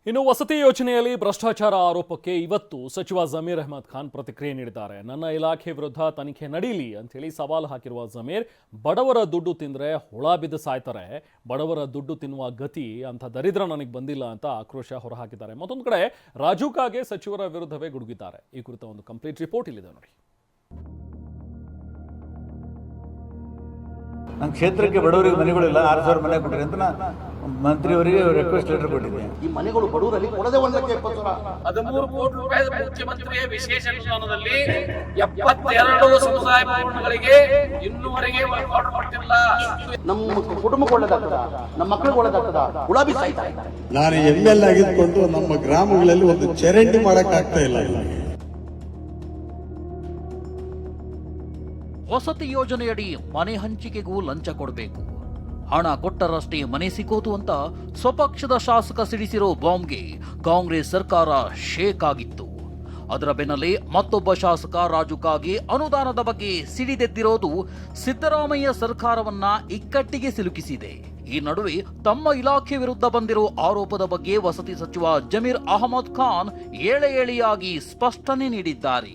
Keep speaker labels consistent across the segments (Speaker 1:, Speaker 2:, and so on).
Speaker 1: ಇನ್ನು ವಸತಿ ಯೋಜನೆಯಲ್ಲಿ ಭ್ರಷ್ಟಾಚಾರ ಆರೋಪಕ್ಕೆ ಇವತ್ತು ಸಚಿವ ಜಮೀರ್ ಅಹ್ಮದ್ ಖಾನ್ ಪ್ರತಿಕ್ರಿಯೆ ನೀಡಿದ್ದಾರೆ. ನನ್ನ ಇಲಾಖೆ ವಿರುದ್ಧ ತನಿಖೆ ನಡೀಲಿ ಅಂತೇಳಿ ಸವಾಲು ಹಾಕಿರುವ ಜಮೀರ್, ಬಡವರ ದುಡ್ಡು ತಿಂದ್ರೆ ಹುಳ ಬಿದ್ದು ಸಾಯ್ತಾರೆ, ಬಡವರ ದುಡ್ಡು ತಿನ್ನುವ ಗತಿ ಅಂತ ದರಿದ್ರ ನನಗೆ ಬಂದಿಲ್ಲ ಅಂತ ಆಕ್ರೋಶ ಹೊರಹಾಕಿದ್ದಾರೆ. ಮತ್ತೊಂದು ಕಡೆ ರಾಜು ಕಾಗೆ ಸಚಿವರ ವಿರುದ್ಧವೇ ಗುಡುಗಿದ್ದಾರೆ. ಈ ಕುರಿತ ಒಂದು ಕಂಪ್ಲೀಟ್ ರಿಪೋರ್ಟ್ ಇಲ್ಲಿದೆ ನೋಡಿ.
Speaker 2: ನನ್ನ ಕ್ಷೇತ್ರಕ್ಕೆ ಬಡವರಿಗೆ ಮನೆಗಳಿಲ್ಲ, 6,000 ಮನೆ ಕೊಟ್ಟರೆ ಅಂತ ನಾನು ಮಂತ್ರಿಯವರಿಗೆ ರಿಕ್ವೆಸ್ಟ್ ಲೆಟರ್ ಕೊಟ್ಟಿದ್ದೆ.
Speaker 3: ಈ ಮನೆಗಳು ಬಡವರಲ್ಲಿ ಕೊಡದೆ 1,20,000
Speaker 4: ಕೋಟಿ ರೂಪಾಯಿ ಮುಖ್ಯಮಂತ್ರಿಯ ವಿಶೇಷ ಅನುದಾನದಲ್ಲಿ 72 ಸಮುದಾಯ ಭವನಗಳಿಗೆ ಇನ್ನೂವರೆಗೆ ಆರ್ಡರ್ ಕೊಟ್ಟಿಲ್ಲ.
Speaker 3: ನಮ್ಮ ಕುಟುಂಬಕ್ಕೆ ಒಳ್ಳೇದಾಗ್ತದ, ನಮ್ಮ ಮಕ್ಕಳಿಗೆ ಒಳ್ಳೇದಾಗ್ತದ, ಗುಲಾಬಿ ಸಾಯ್ತಾ ಇದ್ದಾರೆ.
Speaker 5: ನಾನು ML ಆಗಿದ್ಕೊಂಡು ನಮ್ಮ ಗ್ರಾಮಗಳಲ್ಲಿ ಒಂದು ಚರಂಡಿ ಮಾಡಕ್ ಆಗ್ತಾ ಇಲ್ಲ.
Speaker 6: ವಸತಿ ಯೋಜನೆಯಡಿ ಮನೆ ಹಂಚಿಕೆಗೂ ಲಂಚ ಕೊಡಬೇಕು, ಹಣ ಕೊಟ್ಟರಷ್ಟೇ ಮನೆ ಸಿಗೋದು ಅಂತ ಸ್ವಪಕ್ಷದ ಶಾಸಕ ಸಿಡಿಸಿರೋ ಬಾಂಬ್ಗೆ ಕಾಂಗ್ರೆಸ್ ಸರ್ಕಾರ ಶೇಕ್ ಆಗಿತ್ತು. ಅದರ ಬೆನ್ನಲ್ಲೇ ಮತ್ತೊಬ್ಬ ಶಾಸಕ ರಾಜು ಕಾಗೆ ಅನುದಾನದ ಬಗ್ಗೆ ಸಿಡಿದೆದ್ದಿರೋದು ಸಿದ್ದರಾಮಯ್ಯ ಸರ್ಕಾರವನ್ನ ಇಕ್ಕಟ್ಟಿಗೆ ಸಿಲುಕಿಸಿದೆ. ಈ ನಡುವೆ ತಮ್ಮ ಇಲಾಖೆ ವಿರುದ್ಧ ಬಂದಿರೋ ಆರೋಪದ ಬಗ್ಗೆ ವಸತಿ ಸಚಿವ ಜಮೀರ್ ಅಹಮದ್ ಖಾನ್ ಏಳೆಯಾಗಿ ಸ್ಪಷ್ಟನೆ ನೀಡಿದ್ದಾರೆ.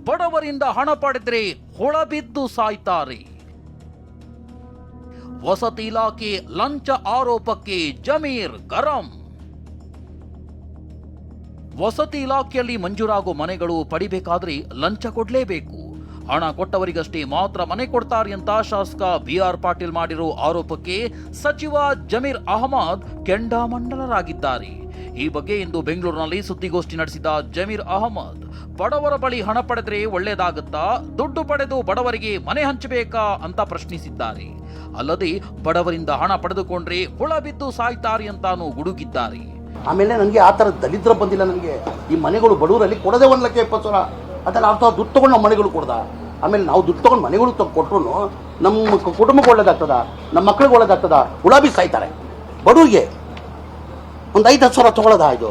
Speaker 6: ಬಡವರಿಂದ ಹಣ ಪಡೆದ್ರೆ ಹುಳ ಬಿದ್ದು ಸಾಯ್ತಾರೆ. ವಸತಿ ಇಲಾಖೆ ಲಂಚ ಆರೋಪಕ್ಕೆ ಜಮೀರ್ ಗರಂ. ವಸತಿ ಇಲಾಖೆಯಲ್ಲಿ ಮಂಜೂರಾಗೋ ಮನೆಗಳು ಪಡಿಬೇಕಾದ್ರೆ ಲಂಚ ಕೊಡ್ಲೇಬೇಕು, ಹಣ ಕೊಟ್ಟವರಿಗಷ್ಟೇ ಮಾತ್ರ ಮನೆ ಕೊಡ್ತಾರೆ ಅಂತ ಶಾಸಕ BR ಪಾಟೀಲ್ ಮಾಡಿರೋ ಆರೋಪಕ್ಕೆ ಸಚಿವ ಜಮೀರ್ ಅಹಮದ್ ಕೆಂಡಾಮಂಡಲರಾಗಿದ್ದಾರೆ. ಈ ಬಗ್ಗೆ ಇಂದು ಬೆಂಗಳೂರಿನಲ್ಲಿ ಸುದ್ದಿಗೋಷ್ಠಿ ನಡೆಸಿದ ಜಮೀರ್ ಅಹಮದ್, ಬಡವರ ಬಳಿ ಹಣ ಪಡೆದ್ರೆ ಒಳ್ಳೇದಾಗುತ್ತಾ, ದುಡ್ಡು ಪಡೆದು ಬಡವರಿಗೆ ಮನೆ ಹಂಚಬೇಕಾ ಅಂತ ಪ್ರಶ್ನಿಸಿದ್ದಾರೆ. ಅಲ್ಲದೆ ಬಡವರಿಂದ ಹಣ ಪಡೆದುಕೊಂಡ್ರೆ ಹುಳ ಬಿದ್ದು ಸಾಯ್ತಾರೆ ಅಂತಾನು ಗುಡುಗಿದ್ದಾರೆ.
Speaker 3: ಆಮೇಲೆ ನನಗೆ ಆ ಥರ ದಲಿದ್ರ ಬಂದಿಲ್ಲ. ನನಗೆ ಈ ಮನೆಗಳು ಬಡವರಲ್ಲಿ ಕೊಡದೆ 1,20,000 ಅದೆಲ್ಲ ಅರ್ಥ ದುಡ್ಡು ತಗೊಂಡು ನಾವು ಮನೆಗಳು ಕೊಡ್ದ. ಆಮೇಲೆ ನಾವು ದುಡ್ಡು ತಗೊಂಡು ಮನೆಗಳು ಕೊಟ್ಟರು ನಮ್ಮ ಕುಟುಂಬಕ್ಕೆ ಒಳ್ಳೇದಾಗ್ತದ, ನಮ್ಮ ಮಕ್ಕಳಿಗೆ ಒಳ್ಳೇದಾಗ್ತದ, ಗುಲಾಬಿ ಸಾಯ್ತಾರೆ. ಬಡವರಿಗೆ ಒಂದು 5-10 ಸಾವಿರ ತಗೊಳ್ಳೋದಾ ಇದು?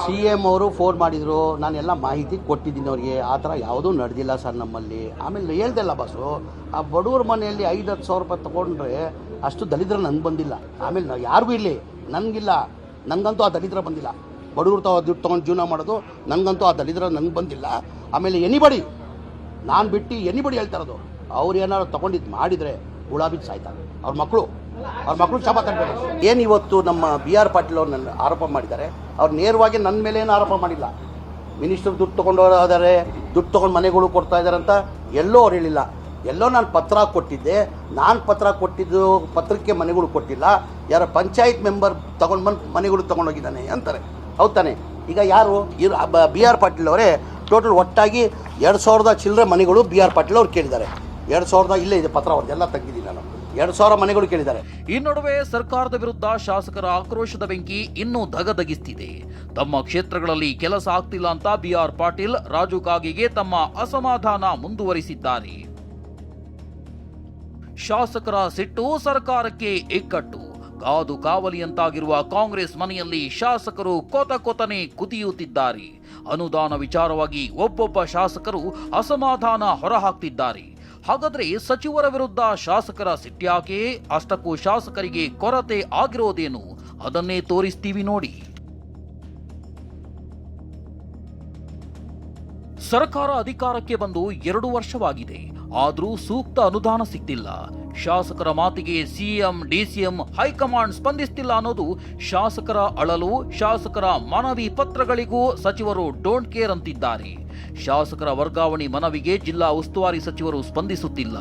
Speaker 3: CM ಅವರು ಫೋನ್ ಮಾಡಿದ್ರು, ನಾನೆಲ್ಲ ಮಾಹಿತಿ ಕೊಟ್ಟಿದ್ದೀನಿ ಅವ್ರಿಗೆ. ಆ ಥರ ಯಾವುದೂ ನಡೆದಿಲ್ಲ ಸರ್ ನಮ್ಮಲ್ಲಿ. ಆಮೇಲೆ ಹೇಳ್ದಲ್ಲ ಬಾಸು, ಆ ಬಡವ್ರ ಮನೆಯಲ್ಲಿ 5-10 ಸಾವಿರ ರೂಪಾಯಿ ತೊಗೊಂಡ್ರೆ ಅಷ್ಟು ದಲಿದ್ರ ನನಗೆ ಬಂದಿಲ್ಲ. ಆಮೇಲೆ ನಾವು ಯಾರಿಗೂ ಇಲ್ಲಿ ನನಗಿಲ್ಲ, ನನಗಂತೂ ಆ ದಲಿದ್ರ ಬಂದಿಲ್ಲ. ಬಡವ್ರು ದುಡ್ಡು ತೊಗೊಂಡು ಜೀವನ ಮಾಡೋದು ನನಗಂತೂ ಆ ದಲಿದ್ರ ನನಗೆ ಬಂದಿಲ್ಲ. ಆಮೇಲೆ ಎನಿಬಡಿ, ನಾನು ಬಿಟ್ಟು ಎನಿಬಡಿ ಹೇಳ್ತಾ ಇರೋದು, ಅವ್ರು ಏನಾದ್ರು ತೊಗೊಂಡಿದ್ದು ಮಾಡಿದರೆ ಗುಲಾಬಿ ಸಾಯ್ತಾರೆ. ಅವ್ರ ಮಕ್ಕಳು ಶಾಪ ತರಬೇಕು. ಏನು ಇವತ್ತು ನಮ್ಮ BR ಪಾಟೀಲ್ ಅವ್ರು ನನ್ನ ಆರೋಪ ಮಾಡಿದ್ದಾರೆ, ಅವ್ರು ನೇರವಾಗಿ ನನ್ನ ಮೇಲೆ ಏನು ಆರೋಪ ಮಾಡಿಲ್ಲ. ಮಿನಿಸ್ಟರ್ ದುಡ್ಡು ತೊಗೊಂಡೋದಾರೆ, ದುಡ್ಡು ತೊಗೊಂಡು ಮನೆಗಳು ಕೊಡ್ತಾ ಇದ್ದಾರೆ ಅಂತ ಎಲ್ಲೋ ಅವ್ರು ಹೇಳಿಲ್ಲ. ಎಲ್ಲೋ ನಾನು ಪತ್ರ ಕೊಟ್ಟಿದ್ದೆ, ನಾನು ಪತ್ರ ಕೊಟ್ಟಿದ್ದು ಪತ್ರಕ್ಕೆ ಮನೆಗಳು ಕೊಟ್ಟಿಲ್ಲ, ಯಾರ ಪಂಚಾಯತ್ ಮೆಂಬರ್ ತೊಗೊಂಡು ಬಂದು ಮನೆಗಳು ತೊಗೊಂಡೋಗಿದ್ದಾನೆ ಅಂತಾರೆ. ಹೌದು ತಾನೆ? ಈಗ ಯಾರು BR ಪಾಟೀಲ್ ಅವರೇ ಟೋಟಲ್ ಒಟ್ಟಾಗಿ 2,000 ಚಿಲ್ಲರೆ ಮನೆಗಳು BR ಪಾಟೀಲ್ ಅವ್ರು ಕೇಳಿದ್ದಾರೆ. 2,000 ಇಲ್ಲೇ ಇದೆ ಪತ್ರ, ಅವ್ರದ್ದೆಲ್ಲ ತೆಗೆದಿದ್ದೀನಿ ನಾನು. 2,000 ಮನೆಗಳು ಕೇಳಿದ್ದಾರೆ.
Speaker 6: ಈ ನಡುವೆ ಸರ್ಕಾರದ ವಿರುದ್ಧ ಶಾಸಕರ ಆಕ್ರೋಶದ ಬೆಂಕಿ ಇನ್ನೂ ಧಗಧಗಿಸ್ತಿದೆ. ತಮ್ಮ ಕ್ಷೇತ್ರಗಳಲ್ಲಿ ಕೆಲಸ ಆಗ್ತಿಲ್ಲ ಅಂತ BR ಪಾಟೀಲ್ ರಾಜು ಕಾಗೆಗೆ ತಮ್ಮ ಅಸಮಾಧಾನ ಮುಂದುವರಿಸಿದ್ದಾರೆ. ಶಾಸಕರ ಸಿಟ್ಟು ಸರ್ಕಾರಕ್ಕೆ ಇಕ್ಕಟ್ಟು. ಕಾದು ಕಾವಲಿಯಂತಾಗಿರುವ ಕಾಂಗ್ರೆಸ್ ಮನೆಯಲ್ಲಿ ಶಾಸಕರು ಕೊತನೆ ಕುದಿಯುತ್ತಿದ್ದಾರೆ. ಅನುದಾನ ವಿಚಾರವಾಗಿ ಒಬ್ಬೊಬ್ಬ ಶಾಸಕರು ಅಸಮಾಧಾನ ಹೊರಹಾಕ್ತಿದ್ದಾರೆ. ಹಾಗಾದ್ರೆ ಸಚಿವರ ವಿರುದ್ಧ ಶಾಸಕರ ಸಿಟ್ಯಾಕೆ? ಅಷ್ಟಕ್ಕೂ ಶಾಸಕರಿಗೆ ಕೊರತೆ ಆಗಿರೋದೇನು? ಅದನ್ನೇ ತೋರಿಸ್ತೀವಿ ನೋಡಿ. ಸರ್ಕಾರ ಅಧಿಕಾರಕ್ಕೆ ಬಂದು 2 ವರ್ಷವಾಗಿದೆ, ಆದರೂ ಸೂಕ್ತ ಅನುದಾನ ಸಿಗ್ತಿಲ್ಲ. ಶಾಸಕರ ಮಾತಿಗೆ CM DCM ಹೈಕಮಾಂಡ್ ಸ್ಪಂದಿಸ್ತಿಲ್ಲ ಅನ್ನೋದು ಶಾಸಕರ ಅಳಲು. ಶಾಸಕರ ಮನವಿ ಪತ್ರಗಳಿಗೂ ಸಚಿವರು ಡೋಂಟ್ ಕೇರ್ ಅಂತಿದ್ದಾರೆ. ಶಾಸಕರ ವರ್ಗಾವಣೆ ಮನವಿಗೆ ಜಿಲ್ಲಾ ಉಸ್ತುವಾರಿ ಸಚಿವರು ಸ್ಪಂದಿಸುತ್ತಿಲ್ಲ.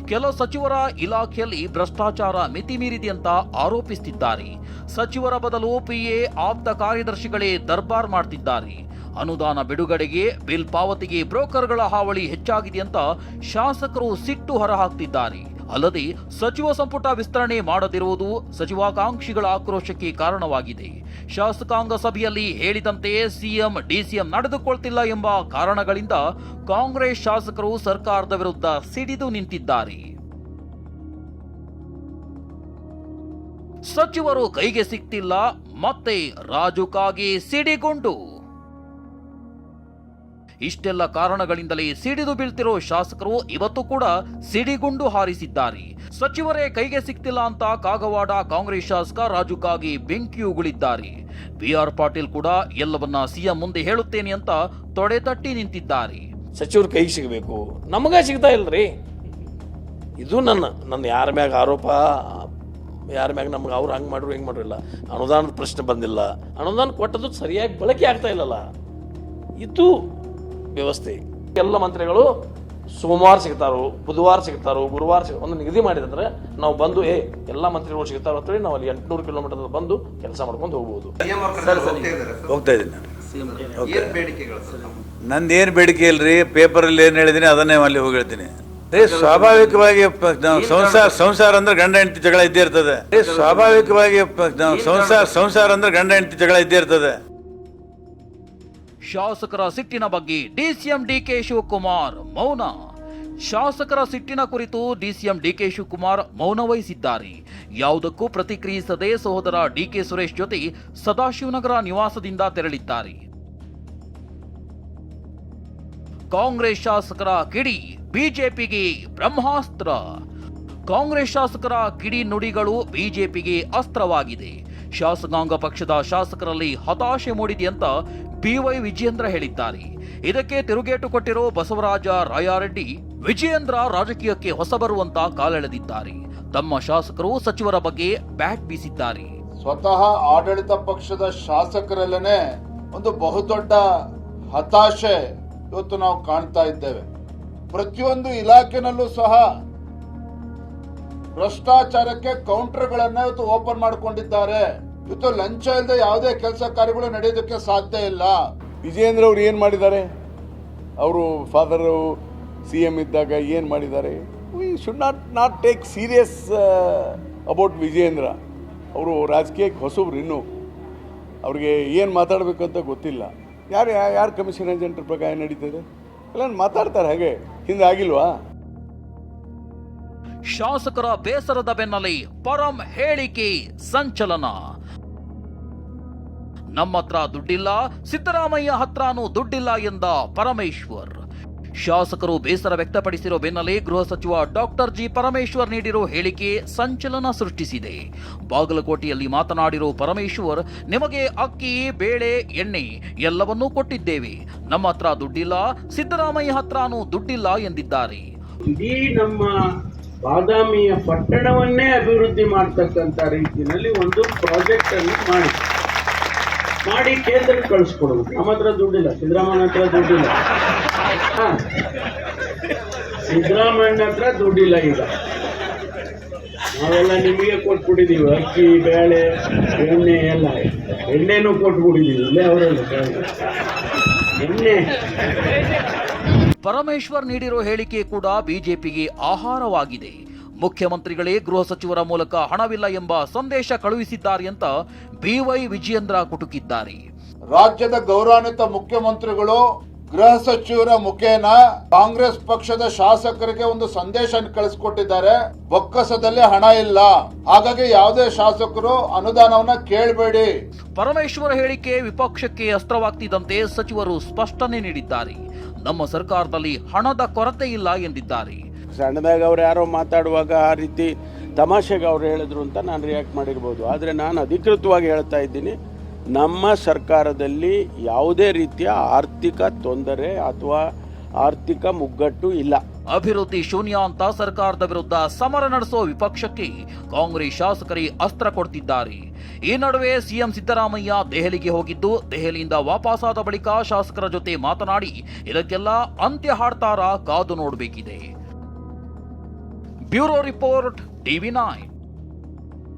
Speaker 6: ಕೆಲ ಸಚಿವರ ಇಲಾಖೆಯಲ್ಲಿ ಭ್ರಷ್ಟಾಚಾರ ಮಿತಿ ಮೀರಿದೆ ಅಂತ ಆರೋಪಿಸುತ್ತಿದ್ದಾರೆ. ಸಚಿವರ ಬದಲು PA ಆಪ್ತ ಕಾರ್ಯದರ್ಶಿಗಳೇ ದರ್ಬಾರ್ ಮಾಡ್ತಿದ್ದಾರೆ. ಅನುದಾನ ಬಿಡುಗಡೆಗೆ, ಬಿಲ್ ಪಾವತಿಗೆ ಬ್ರೋಕರ್ಗಳ ಹಾವಳಿ ಹೆಚ್ಚಾಗಿದೆ ಅಂತ ಶಾಸಕರು ಸಿಟ್ಟು ಹೊರಹಾಕ್ತಿದ್ದಾರೆ. ಅಲ್ಲದೆ ಸಚಿವ ಸಂಪುಟ ವಿಸ್ತರಣೆ ಮಾಡದಿರುವುದು ಸಚಿವಾಕಾಂಕ್ಷಿಗಳ ಆಕ್ರೋಶಕ್ಕೆ ಕಾರಣವಾಗಿದೆ. ಶಾಸಕಾಂಗ ಸಭೆಯಲ್ಲಿ ಹೇಳಿದಂತೆ CM DCM ನಡೆದುಕೊಳ್ತಿಲ್ಲ ಎಂಬ ಕಾರಣಗಳಿಂದ ಕಾಂಗ್ರೆಸ್ ಶಾಸಕರು ಸರ್ಕಾರದ ವಿರುದ್ಧ ಸಿಡಿದು ನಿಂತಿದ್ದಾರೆ. ಸಚಿವರು ಕೈಗೆ ಸಿಗ್ತಿಲ್ಲ, ಮತ್ತೆ ರಾಜು ಕಾಗೆ ಸಿಡಿಗುಂಡು. ಇಷ್ಟೆಲ್ಲ ಕಾರಣಗಳಿಂದಲೇ ಸಿಡಿದು ಬೀಳ್ತಿರೋ ಶಾಸಕರು ಇವತ್ತು ಕೂಡ ಸಿಡಿಗುಂಡು ಹಾರಿಸಿದ್ದಾರೆ. ಸಚಿವರೇ ಕೈಗೆ ಸಿಕ್ತಿಲ್ಲ ಅಂತ ಕಾಗವಾಡ ಕಾಂಗ್ರೆಸ್ ಶಾಸಕ ರಾಜುಕಾಗಿ ಬೆಂಕಿ ಉಗುಳಿದ್ದಾರೆ. BR ಪಾಟೀಲ್ ಕೂಡ ಎಲ್ಲವನ್ನ ಸಿಎಂ ಮುಂದೆ ಹೇಳುತ್ತೇನೆ ಅಂತ ತೊಡೆ ತಟ್ಟಿ ನಿಂತಿದ್ದಾರೆ.
Speaker 7: ಸಚಿವರು ಕೈಗೆ ಸಿಗಬೇಕು, ನಮಗ ಸಿಗ್ತಾ ಇಲ್ರಿ. ಇದು ನನ್ನ ಯಾರ ಮ್ಯಾಗ ಆರೋಪ, ಯಾರ ಮ್ಯಾಗ ನಮ್ಗೆ ಅವ್ರು ಹಂಗೆ ಮಾಡ್ರು ಹಿಂಗೆ ಮಾಡ್ರು ಇಲ್ಲ. ಅನುದಾನದ ಪ್ರಶ್ನೆ ಬಂದಿಲ್ಲ, ಅನುದಾನ ಕೊಟ್ಟದ್ದು ಸರಿಯಾಗಿ ಬಳಕೆ ಆಗ್ತಾ ಇಲ್ಲಲ್ಲ, ಇದು ವ್ಯವಸ್ಥೆ. ಎಲ್ಲ ಮಂತ್ರಿಗಳು ಸೋಮವಾರ ಸಿಗ್ತಾರೋ, ಬುಧವಾರ ಸಿಗ್ತಾರೋ, ಗುರುವಾರ ಒಂದು ನಿಗದಿ ಮಾಡಿದ್ರೆ ನಾವು ಬಂದು ಎಲ್ಲ ಮಂತ್ರಿಗಳು ಸಿಗ್ತಾರೋ ಅಂತೇಳಿ ನಾವು ಅಲ್ಲಿ 800 ಕಿಲೋಮೀಟರ್ ಬಂದು ಕೆಲಸ ಮಾಡ್ಕೊಂಡು ಹೋಗ್ಬೋದು.
Speaker 2: ಹೋಗ್ತಾ ಇದ್ದೀನಿ ನಂದು ಏನು ಬೇಡಿಕೆ ಇಲ್ರಿ, ಪೇಪರಲ್ಲಿ ಏನು ಹೇಳಿದ್ದೀನಿ ಅದನ್ನೇ ಅಲ್ಲಿ ಹೋಗಿ ಹೇಳ್ತೀನಿ. ಸ್ವಾಭಾವಿಕವಾಗಿ ಸಂಸಾರ ಅಂದ್ರೆ ಗಂಡ ಹೆಂಡತಿ ಜಗಳ ಇದ್ದೇ ಇರ್ತದೆ. ಸ್ವಾಭಾವಿಕವಾಗಿ ಸಂಸಾರ ಅಂದ್ರೆ ಗಂಡ ಹೆಂಡತಿ ಜಗಳ ಇದ್ದೇ ಇರ್ತದೆ.
Speaker 6: ಶಾಸಕರ ಸಿಟ್ಟಿನ ಬಗ್ಗೆ DCM DK ಶಿವಕುಮಾರ್ ಮೌನ. ಶಾಸಕರ ಸಿಟ್ಟಿನ ಕುರಿತು DCM DK ಶಿವಕುಮಾರ್ ಮೌನ ವಹಿಸಿದ್ದಾರೆ. ಯಾವುದಕ್ಕೂ ಪ್ರತಿಕ್ರಿಯಿಸದೆ ಸಹೋದರ DK ಸುರೇಶ್ ಜೊತೆ ಸದಾಶಿವನಗರ ನಿವಾಸದಿಂದ ತೆರಳಿದ್ದಾರೆ. ಕಾಂಗ್ರೆಸ್ ಶಾಸಕರ ಕಿಡಿ ಬಿಜೆಪಿಗೆ ಬ್ರಹ್ಮಾಸ್ತ್ರ. ಕಾಂಗ್ರೆಸ್ ಶಾಸಕರ ಕಿಡಿ ನುಡಿಗಳು ಬಿಜೆಪಿಗೆ ಅಸ್ತ್ರವಾಗಿದೆ. ಶಾಸಕಾಂಗ ಪಕ್ಷದ ಶಾಸಕರಲ್ಲಿ ಹತಾಶೆ ಮೂಡಿದೆ ಅಂತ BY ವಿಜಯೇಂದ್ರ ಹೇಳಿದ್ದಾರೆ. ಇದಕ್ಕೆ ತಿರುಗೇಟು ಕೊಟ್ಟಿರೋ ಬಸವರಾಜ ರಾಯಾರೆಡ್ಡಿ ವಿಜಯೇಂದ್ರ ರಾಜಕೀಯಕ್ಕೆ ಹೊಸಬರುವಂತ ಕಾಲೆಳೆದಿದ್ದಾರೆ. ತಮ್ಮ ಶಾಸಕರು ಸಚಿವರ ಬಗ್ಗೆ ಬ್ಯಾಟ್ ಬೀಸಿದ್ದಾರೆ.
Speaker 8: ಸ್ವತಃ ಆಡಳಿತ ಪಕ್ಷದ ಶಾಸಕರಲ್ಲೇನೆ ಒಂದು ಬಹುದೊಡ್ಡ ಹತಾಶೆ ಇವತ್ತು ನಾವು ಕಾಣ್ತಾ ಇದ್ದೇವೆ. ಪ್ರತಿಯೊಂದು ಇಲಾಖೆನಲ್ಲೂ ಸಹ ಭ್ರಷ್ಟಾಚಾರಕ್ಕೆ ಕೌಂಟರ್ಗಳನ್ನ ಇವತ್ತು ಓಪನ್ ಮಾಡಿಕೊಂಡಿದ್ದಾರೆ. ಇವತ್ತು ಲಂಚ ಇಲ್ಲದೆ ಯಾವುದೇ ಕೆಲಸ ಕಾರ್ಯಗಳು ನಡೆಯೋದಕ್ಕೆ ಸಾಧ್ಯ ಇಲ್ಲ.
Speaker 5: ವಿಜಯೇಂದ್ರ ಅವರು ಏನು ಮಾಡಿದ್ದಾರೆ? ಅವರು ಫಾದರ್ CM ಇದ್ದಾಗ ಏನು ಮಾಡಿದ್ದಾರೆ? We should not take serious about Vijayendra. ಅವರು ರಾಜಕೀಯಕ್ಕೆ ಹೊಸಬ್ರು, ಇನ್ನೂ ಅವ್ರಿಗೆ ಏನು ಮಾತಾಡಬೇಕು ಅಂತ ಗೊತ್ತಿಲ್ಲ. ಯಾರು ಕಮಿಷನ್ ಏಜೆಂಟ್ ಪ್ರಕಾರ ನಡೀತದೆ ಎಲ್ಲ ಮಾತಾಡ್ತಾರೆ, ಹಾಗೆ ಹಿಂದೆ ಆಗಿಲ್ವಾ?
Speaker 6: ಶಾಸಕರ ಬೇಸರದ ಬೆನ್ನಲ್ಲೇ ಪರಂ ಹೇಳಿಕೆ ಸಂಚಲನ. ನಮ್ಮ ಹತ್ರ ದುಡ್ಡಿಲ್ಲ, ಸಿದ್ದರಾಮಯ್ಯ ಹತ್ರನೂ ದುಡ್ಡಿಲ್ಲ ಎಂದ ಪರಮೇಶ್ವರ್. ಶಾಸಕರು ಬೇಸರ ವ್ಯಕ್ತಪಡಿಸಿರೋ ಬೆನ್ನಲ್ಲೇ ಗೃಹ ಸಚಿವ ಡಾಕ್ಟರ್ G ಪರಮೇಶ್ವರ್ ನೀಡಿರೋ ಹೇಳಿಕೆ ಸಂಚಲನ ಸೃಷ್ಟಿಸಿದೆ. ಬಾಗಲಕೋಟೆಯಲ್ಲಿ ಮಾತನಾಡಿರೋ ಪರಮೇಶ್ವರ್, ನಿಮಗೆ ಅಕ್ಕಿ, ಬೇಳೆ, ಎಣ್ಣೆ ಎಲ್ಲವನ್ನೂ ಕೊಟ್ಟಿದ್ದೇವೆ, ನಮ್ಮ ಹತ್ರ ದುಡ್ಡಿಲ್ಲ, ಸಿದ್ದರಾಮಯ್ಯ ಹತ್ರನೂ ದುಡ್ಡಿಲ್ಲ ಎಂದಿದ್ದಾರೆ.
Speaker 9: ಇಡೀ ನಮ್ಮ ಬಾದಾಮಿಯ ಪಟ್ಟಣವನ್ನೇ ಅಭಿವೃದ್ಧಿ ಮಾಡತಕ್ಕಂತ ರೀತಿಯಲ್ಲಿ ಒಂದು ಪ್ರಾಜೆಕ್ಟ್ ಅನ್ನು ಮಾಡಿ ಕೇಂದ್ರಕ್ಕೆ ಕಳಿಸ್ಕೊಡೋದು. ನಮ್ಮ ಹತ್ರ ದುಡ್ಡಿಲ್ಲ, ಸಿದ್ದರಾಮಯ್ಯ ಹತ್ರ ದುಡ್ಡಿಲ್ಲ, ಸಿದ್ದರಾಮಯ್ಯ ಹತ್ರ ದುಡ್ಡಿಲ್ಲ. ಈಗ ನಾವೆಲ್ಲ ನಿಮಗೆ ಕೊಟ್ಬಿಟ್ಟಿದ್ದೀವಿ, ಅಕ್ಕಿ, ಬೇಳೆ, ಎಣ್ಣೆ ಎಲ್ಲ. ಎಣ್ಣೆನೂ ಕೊಟ್ಬಿಟ್ಟಿದ್ದೀವಿ, ಇಲ್ಲೇ ಅವರೆಲ್ಲ ಎಣ್ಣೆ.
Speaker 6: ಪರಮೇಶ್ವರ್ ನೀಡಿರೋ ಹೇಳಿಕೆ ಕೂಡ ಬಿಜೆಪಿಗೆ ಆಹಾರವಾಗಿದೆ. ಮುಖ್ಯಮಂತ್ರಿಗಳೇ ಗೃಹ ಸಚಿವರ ಮೂಲಕ ಹಣವಿಲ್ಲ ಎಂಬ ಸಂದೇಶ ಕಳುಹಿಸಿದ್ದಾರೆ ಅಂತ BY ವಿಜಯೇಂದ್ರ ಕುಟುಕಿದ್ದಾರೆ.
Speaker 8: ರಾಜ್ಯದ ಗೌರವಾನ್ವಿತ ಮುಖ್ಯಮಂತ್ರಿಗಳು ಗೃಹ ಸಚಿವರ ಮುಖೇನ ಕಾಂಗ್ರೆಸ್ ಪಕ್ಷದ ಶಾಸಕರಿಗೆ ಒಂದು ಸಂದೇಶ ಕಳಿಸ್ಕೊಟ್ಟಿದ್ದಾರೆ. ಬೊಕ್ಕಸದಲ್ಲಿ ಹಣ ಇಲ್ಲ, ಹಾಗಾಗಿ ಯಾವುದೇ ಶಾಸಕರು ಅನುದಾನವನ್ನ ಕೇಳಬೇಡಿ.
Speaker 6: ಪರಮೇಶ್ವರ ಹೇಳಿಕೆ ವಿಪಕ್ಷಕ್ಕೆ ಅಸ್ತ್ರವಾಗ್ತಿದ್ದಂತೆ ಸಚಿವರು ಸ್ಪಷ್ಟನೆ ನೀಡಿದ್ದಾರೆ. ನಮ್ಮ ಸರ್ಕಾರದಲ್ಲಿ ಹಣದ ಕೊರತೆ ಇಲ್ಲ ಎಂದಿದ್ದಾರೆ.
Speaker 9: ಸಣ್ಣದಾಗ ಅವ್ರು ಯಾರೋ ಮಾತಾಡುವಾಗ ಆ ರೀತಿ ತಮಾಷೆಗೆ ಅವ್ರು ಹೇಳಿದ್ರು ಅಂತ ನಾನು ರಿಯಾಕ್ಟ್ ಮಾಡಿರ್ಬೋದು. ಆದರೆ ನಾನು ಅಧಿಕೃತವಾಗಿ ಹೇಳ್ತಾ ಇದ್ದೀನಿ, ನಮ್ಮ ಸರ್ಕಾರದಲ್ಲಿ ಯಾವುದೇ ರೀತಿಯ ಆರ್ಥಿಕ ತೊಂದರೆ ಅಥವಾ ಆರ್ಥಿಕ ಮುಗ್ಗಟ್ಟು ಇಲ್ಲ.
Speaker 6: ಅಭಿವೃದ್ಧಿ ಶೂನ್ಯ ಅಂತ ಸರ್ಕಾರದ ವಿರುದ್ಧ ಸಮರ ನಡೆಸೋ ವಿಪಕ್ಷಕ್ಕೆ ಕಾಂಗ್ರೆಸ್ ಶಾಸಕರೇ ಅಸ್ತ್ರ ಕೊಡ್ತಿದ್ದಾರೆ. ಈ ನಡುವೆ ಸಿಎಂ ಸಿದ್ದರಾಮಯ್ಯ ದೆಹಲಿಗೆ ಹೋಗಿದ್ದು, ದೆಹಲಿಯಿಂದ ವಾಪಸಾದ ಬಳಿಕ ಶಾಸಕರ ಜೊತೆ ಮಾತನಾಡಿ ಇದಕ್ಕೆಲ್ಲ ಅಂತ್ಯ ಹಾಡ್ತಾರಾ ಕಾದು ನೋಡಬೇಕಿದೆ. Bureau report TV9.